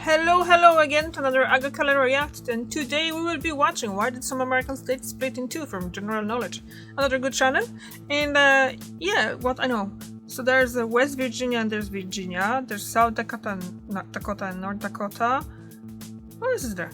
Hello again to another Agricultural React, and today we will be watching Why Did Some American States Split in Two from General Knowledge. Another good channel, and yeah, what I know. So there's West Virginia and there's Virginia, there's South Dakota and North Dakota. What else is there?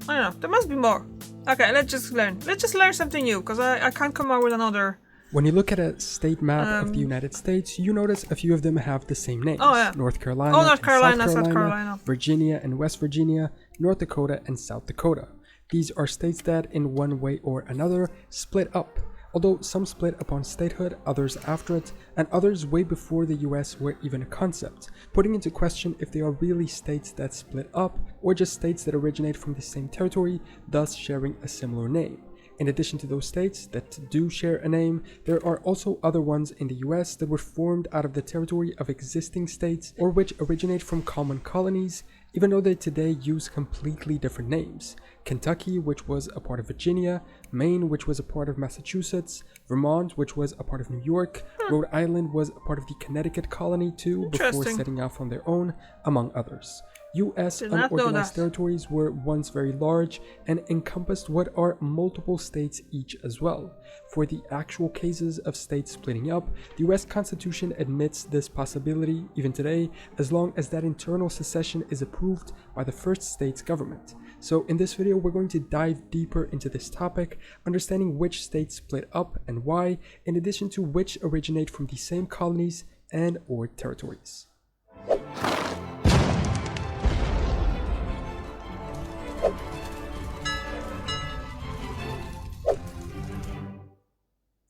I don't know, there must be more. Okay, let's just learn something new, because I can't come up with another. When you look at a state map of the United States, you notice a few of them have the same names. Oh, yeah. North Carolina, North Carolina, South South Carolina, Carolina. Virginia and West Virginia, North Dakota and South Dakota. These are states that, in one way or another, split up. Although some split upon statehood, others after it, and others way before the US were even a concept, putting into question if they are really states that split up, or just states that originate from the same territory, thus sharing a similar name. In addition to those states that do share a name, there are also other ones in the US that were formed out of the territory of existing states or which originate from common colonies, even though they today use completely different names. Kentucky, which was a part of Virginia, Maine, which was a part of Massachusetts, Vermont, which was a part of New York, Rhode Island was a part of the Connecticut colony too, before setting off on their own, among others. US unorganized territories were once very large and encompassed what are multiple states each as well. For the actual cases of states splitting up, the US Constitution admits this possibility even today, as long as that internal secession is approved by the first state's government. So in this video, we're going to dive deeper into this topic, understanding which states split up and why, in addition to which originate from the same colonies and or territories.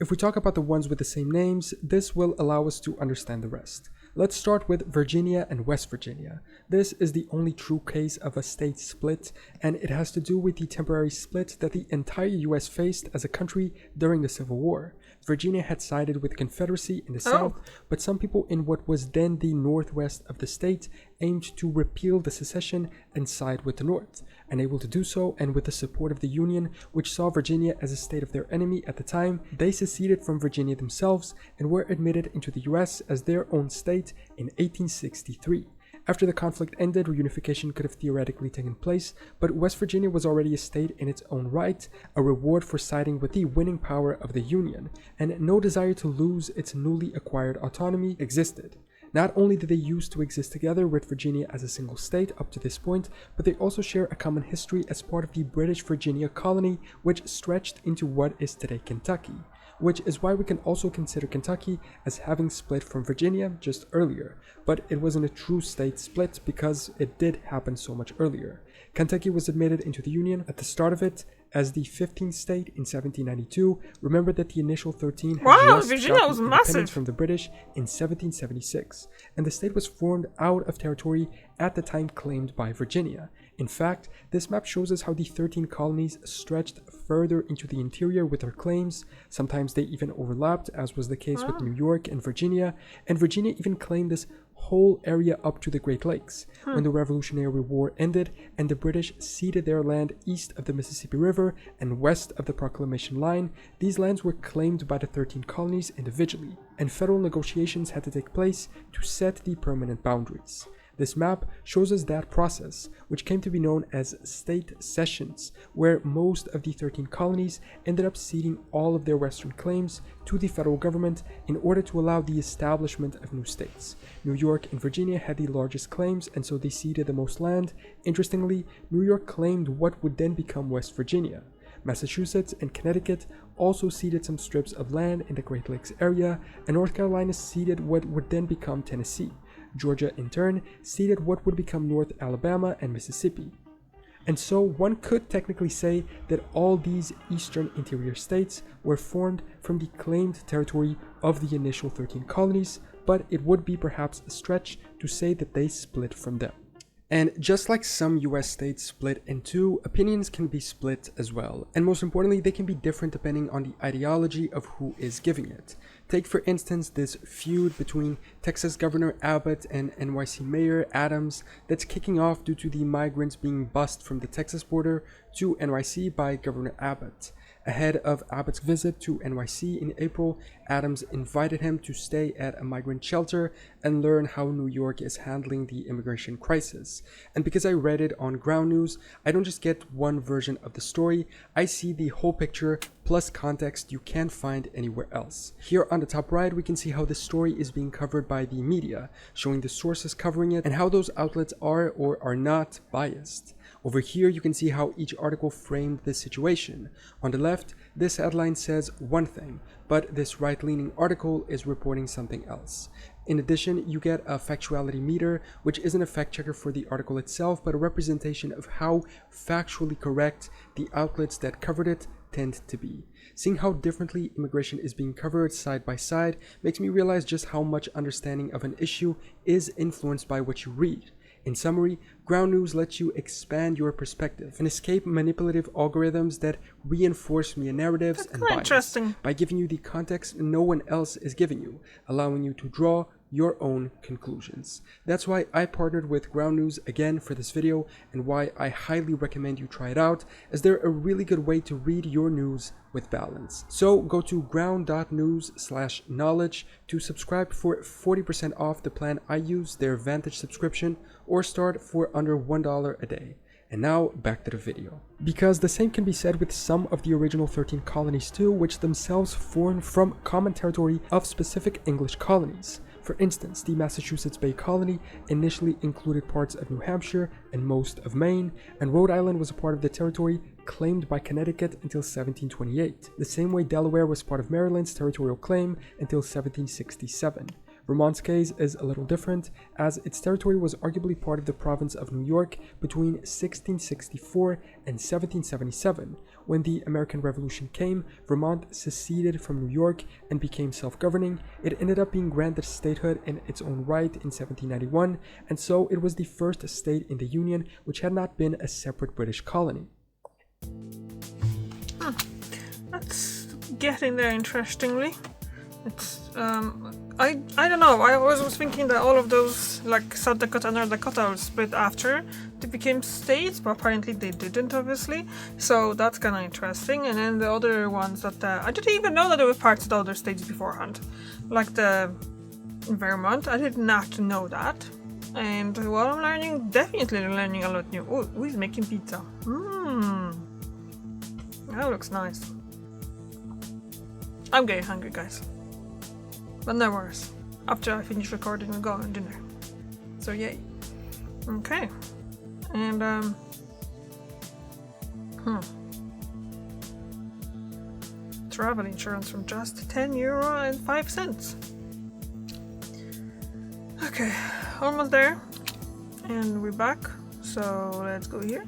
If we talk about the ones with the same names, this will allow us to understand the rest. Let's start with Virginia and West Virginia. This is the only true case of a state split, and it has to do with the temporary split that the entire US faced as a country during the Civil War. Virginia had sided with the Confederacy in the South, but some people in what was then the Northwest of the state aimed to repeal the secession and side with the North, unable to do so, and with the support of the Union, which saw Virginia as a state of their enemy at the time, they seceded from Virginia themselves and were admitted into the US as their own state in 1863. After the conflict ended, reunification could have theoretically taken place, but West Virginia was already a state in its own right, a reward for siding with the winning power of the Union, and no desire to lose its newly acquired autonomy existed. Not only did they used to exist together with Virginia as a single state up to this point, but they also share a common history as part of the British Virginia colony, which stretched into what is today Kentucky, which is why we can also consider Kentucky as having split from Virginia just earlier, but it wasn't a true state split because it did happen so much earlier. Kentucky was admitted into the Union at the start of it as the 15th state in 1792. Remember that the initial 13 had just Virginia gotten was independence massive from the British in 1776, and the state was formed out of territory at the time claimed by Virginia. In fact, this map shows us how the 13 colonies stretched further into the interior with their claims. Sometimes they even overlapped, as was the case with New York and Virginia even claimed this whole area up to the Great Lakes. When the Revolutionary War ended and the British ceded their land east of the Mississippi River and west of the Proclamation Line, these lands were claimed by the 13 colonies individually, and federal negotiations had to take place to set the permanent boundaries. This map shows us that process, which came to be known as state cessions, where most of the 13 colonies ended up ceding all of their western claims to the federal government in order to allow the establishment of new states. New York and Virginia had the largest claims, and so they ceded the most land. Interestingly, New York claimed what would then become West Virginia. Massachusetts and Connecticut also ceded some strips of land in the Great Lakes area, and North Carolina ceded what would then become Tennessee. Georgia, in turn, ceded what would become North Alabama and Mississippi. And so one could technically say that all these eastern interior states were formed from the claimed territory of the initial 13 colonies, but it would be perhaps a stretch to say that they split from them. And just like some US states split in two, opinions can be split as well. And most importantly, they can be different depending on the ideology of who is giving it. Take for instance this feud between Texas Governor Abbott and NYC Mayor Adams that's kicking off due to the migrants being bused from the Texas border to NYC by Governor Abbott. Ahead of Abbott's visit to NYC in April, Adams invited him to stay at a migrant shelter and learn how New York is handling the immigration crisis. And because I read it on Ground News, I don't just get one version of the story, I see the whole picture plus context you can't find anywhere else. Here on the top right, we can see how this story is being covered by the media, showing the sources covering it and how those outlets are or are not biased. Over here, you can see how each article framed this situation. On the left, this headline says one thing, but this right-leaning article is reporting something else. In addition, you get a factuality meter, which isn't a fact checker for the article itself, but a representation of how factually correct the outlets that covered it tend to be. Seeing how differently immigration is being covered side by side makes me realize just how much understanding of an issue is influenced by what you read. In summary, Ground News lets you expand your perspective and escape manipulative algorithms that reinforce media narratives and bias by giving you the context no one else is giving you, allowing you to draw your own conclusions. That's why I partnered with Ground News again for this video and why I highly recommend you try it out, as they're a really good way to read your news with balance. So go to ground.news/knowledge to subscribe for 40% off the plan I use, their Vantage subscription, or start for under $1 a day. And now back to the video. Because the same can be said with some of the original 13 colonies too, which themselves formed from common territory of specific English colonies. For instance, the Massachusetts Bay Colony initially included parts of New Hampshire and most of Maine, and Rhode Island was a part of the territory claimed by Connecticut until 1728, the same way Delaware was part of Maryland's territorial claim until 1767. Vermont's case is a little different, as its territory was arguably part of the province of New York between 1664 and 1777. When the American Revolution came, Vermont seceded from New York and became self-governing. It ended up being granted statehood in its own right in 1791, and so it was the first state in the Union which had not been a separate British colony. That's getting there interestingly. It's I don't know, I always was thinking that all of those, like South Dakota and North Dakota, were split after they became states, but apparently they didn't, obviously, so that's kind of interesting. And then the other ones that I didn't even know that there were parts of the other states beforehand, like the Vermont. I did not know that, and well, I'm learning, definitely learning a lot new. Oh, who is making pizza? That looks nice. I'm getting hungry, guys. But no worries. After I finish recording, we'll go on dinner. So yay. Okay. And travel insurance from just €10.05. Okay, almost there. And we're back. So let's go here.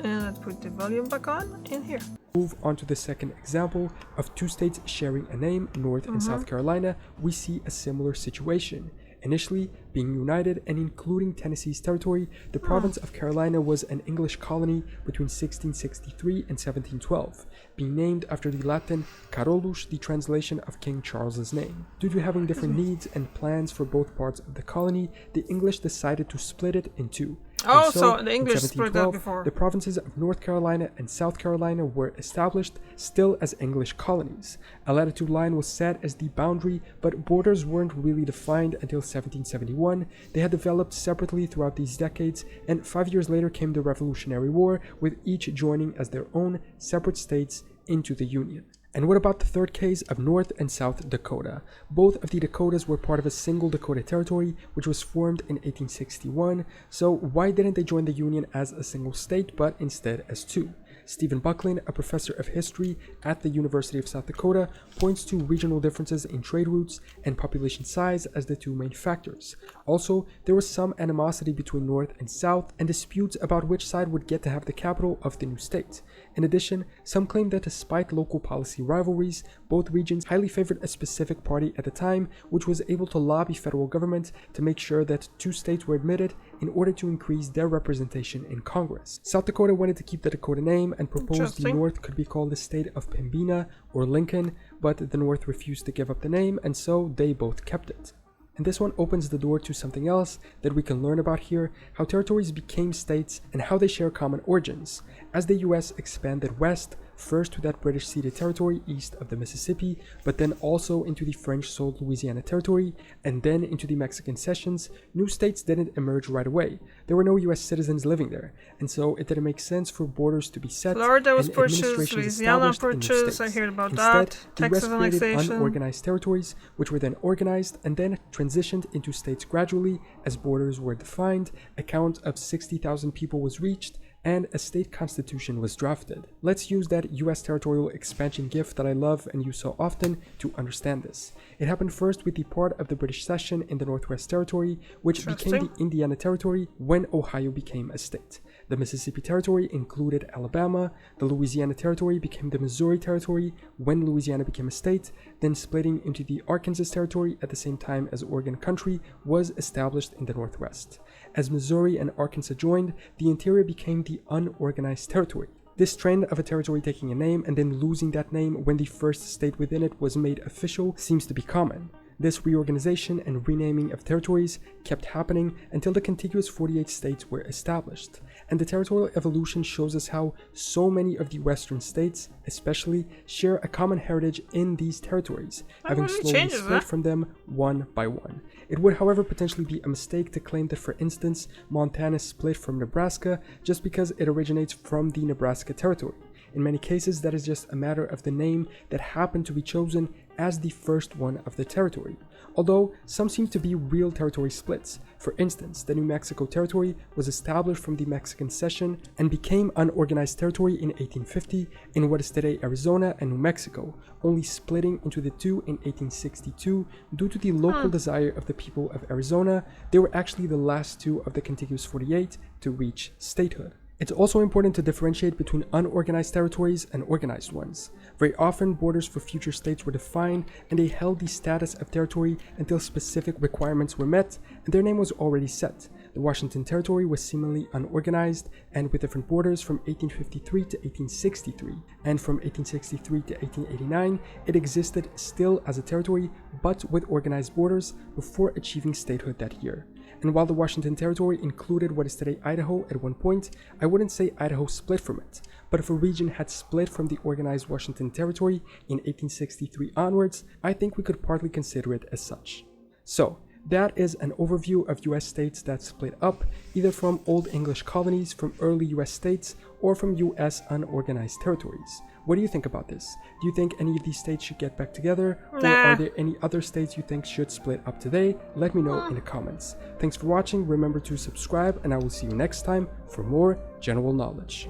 And let's put the volume back on in here. Move on to the second example of two states sharing a name, North and South Carolina. We see a similar situation. Initially being united and including Tennessee's territory, the province of Carolina was an English colony between 1663 and 1712, being named after the Latin Carolus, the translation of King Charles's name. Due to having different needs and plans for both parts of the colony, the English decided to split it in two. Oh, so the English split that before. The provinces of North Carolina and South Carolina were established still as English colonies. A latitude line was set as the boundary, but borders weren't really defined until 1771. They had developed separately throughout these decades, and 5 years later came the Revolutionary War, with each joining as their own separate states into the Union. And what about the third case of North and South Dakota? Both of the Dakotas were part of a single Dakota territory, which was formed in 1861. So why didn't they join the Union as a single state, but instead as two? Stephen Buckland, a professor of history at the University of South Dakota, points to regional differences in trade routes and population size as the two main factors. Also, there was some animosity between North and South and disputes about which side would get to have the capital of the new state. In addition, some claim that despite local policy rivalries, both regions highly favored a specific party at the time, which was able to lobby federal government to make sure that two states were admitted in order to increase their representation in Congress. South Dakota wanted to keep the Dakota name and proposed the North could be called the state of Pembina or Lincoln, but the North refused to give up the name, and so they both kept it. And this one opens the door to something else that we can learn about here, how territories became states and how they share common origins. As the US expanded west, first to that British ceded territory east of the Mississippi, but then also into the French-sold Louisiana Territory, and then into the Mexican cessions, new states didn't emerge right away. There were no US citizens living there, and so it didn't make sense for borders to be set Florida was and purchased, administrations Louisiana established in new purchased, states. I heard about Instead, that. the US Texas created annexation. unorganized territories, which were then organized and then transitioned into states gradually as borders were defined, a count of 60,000 people was reached, and a state constitution was drafted. Let's use that US territorial expansion gif that I love and use so often to understand this. It happened first with the part of the British cession in the Northwest Territory, which became the Indiana Territory when Ohio became a state. The Mississippi Territory included Alabama, the Louisiana Territory became the Missouri Territory when Louisiana became a state, then splitting into the Arkansas Territory at the same time as Oregon Country was established in the Northwest. As Missouri and Arkansas joined, the interior became the unorganized territory. This trend of a territory taking a name and then losing that name when the first state within it was made official seems to be common. This reorganization and renaming of territories kept happening until the contiguous 48 states were established. And the territorial evolution shows us how so many of the western states, especially, share a common heritage in these territories, having slowly split from them one by one. It would, however, potentially be a mistake to claim that, for instance, Montana split from Nebraska just because it originates from the Nebraska Territory. In many cases, that is just a matter of the name that happened to be chosen as the first one of the territory, although some seem to be real territory splits. For instance, the New Mexico Territory was established from the Mexican cession and became unorganized territory in 1850 in what is today Arizona and New Mexico, only splitting into the two in 1862 due to the local desire of the people of Arizona. They were actually the last two of the contiguous 48 to reach statehood. It's also important to differentiate between unorganized territories and organized ones. Very often, borders for future states were defined and they held the status of territory until specific requirements were met and their name was already set. The Washington Territory was seemingly unorganized and with different borders from 1853 to 1863, and from 1863 to 1889, it existed still as a territory but with organized borders before achieving statehood that year. And while the Washington Territory included what is today Idaho at one point, I wouldn't say Idaho split from it. But if a region had split from the organized Washington Territory in 1863 onwards, I think we could partly consider it as such. So, that is an overview of US states that split up, either from Old English colonies, from early US states, or from US unorganized territories. What do you think about this? Do you think any of these states should get back together? Or are there any other states you think should split up today? Let me know in the comments. Thanks for watching, remember to subscribe, and I will see you next time for more general knowledge.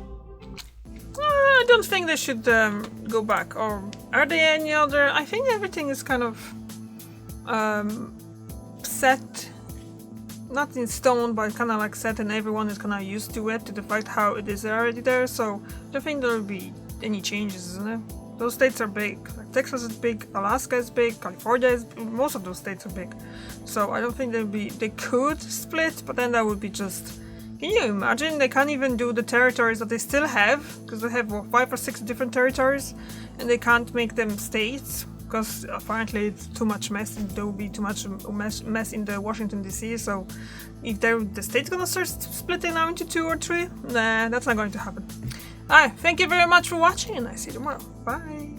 I don't think they should go back. Or are there any other? I think everything is kind of set, not in stone, but kind of like set, and everyone is kind of used to it, to the fact how it is already there. So I don't think there will be any changes, isn't it? Those states are big. Like Texas is big, Alaska is big, California is big, most of those states are big. So I don't think they could split, but then that would be just. Can you imagine? They can't even do the territories that they still have, because they have 5 or 6 different territories, and they can't make them states because apparently it's too much mess, and there will be too much mess in the Washington DC. So if the state's gonna start splitting now into 2 or 3, nah, that's not going to happen. Alright, thank you very much for watching, and I see you tomorrow. Bye!